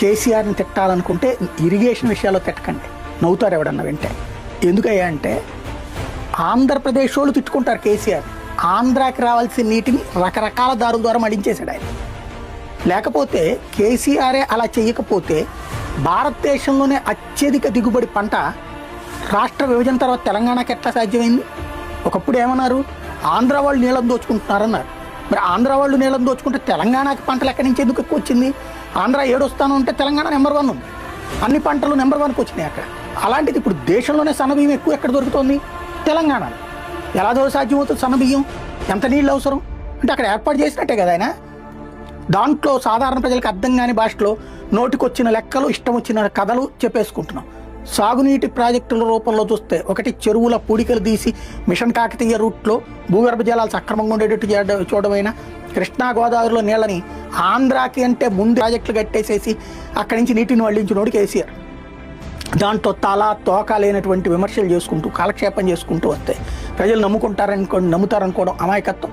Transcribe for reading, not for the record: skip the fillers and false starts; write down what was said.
కేసీఆర్ని తిట్టాలనుకుంటే ఇరిగేషన్ విషయాల్లో తిట్టకండి, నవ్వుతారు ఎవడన్నా వింటే. ఎందుకయ్యా అంటే ఆంధ్రప్రదేశ్ వాళ్ళు తిట్టుకుంటారు కేసీఆర్. ఆంధ్రాకి రావాల్సిన నీటిని రకరకాల దారుల ద్వారా మడించేశాడు ఆయన. లేకపోతే కేసీఆరే అలా చేయకపోతే భారతదేశంలోనే అత్యధిక దిగుబడి పంట రాష్ట్ర విభజన తర్వాత తెలంగాణకి ఎట్లా సాధ్యమైంది? ఒకప్పుడు ఏమన్నారు, ఆంధ్ర వాళ్ళు నీళ్ళని దోచుకుంటున్నారన్నారు. మరి ఆంధ్ర వాళ్ళు నీళ్ళని దోచుకుంటే తెలంగాణకి పంటలు ఎక్కడి నుంచి ఎందుకు ఎక్కువ వచ్చింది? ఆంధ్ర 7వ స్థానం ఉంటే తెలంగాణ నెంబర్ 1 ఉంది. అన్ని పంటలు నెంబర్ 1కి వచ్చినాయి అక్కడ. అలాంటిది ఇప్పుడు దేశంలోనే సన్నబియ్యం ఎక్కువ ఎక్కడ దొరుకుతుంది? తెలంగాణలో. ఎలా సాధ్యమవుతుంది సన్నబియ్యం? ఎంత నీళ్ళు అవసరం అంటే అక్కడ ఏర్పాటు చేసినట్టే కదా ఆయన. దాంట్లో సాధారణ ప్రజలకు అర్థం కాని భాషలో నోటికొచ్చిన లెక్కలు, ఇష్టం వచ్చిన కథలు చెప్పేసుకుంటున్నాం. సాగునీటి ప్రాజెక్టుల రూపంలో చూస్తే ఒకటి చెరువుల పూడికలు తీసి మిషన్ కాకతీయ రూట్లో భూగర్భ జలాలు సక్రమంగా ఉండేటట్టు చూడమైనా, కృష్ణా గోదావరిలో నీళ్ళని ఆంధ్రాకి అంటే ముందు ప్రాజెక్టులు కట్టేసేసి అక్కడి నుంచి నీటిని వల్లించినోడు కేసీఆర్. దాంట్లో తోక లేనటువంటి విమర్శలు చేసుకుంటూ కాలక్షేపం చేసుకుంటూ వస్తే ప్రజలు నమ్ముతారనుకోవడం అమాయకత్వం.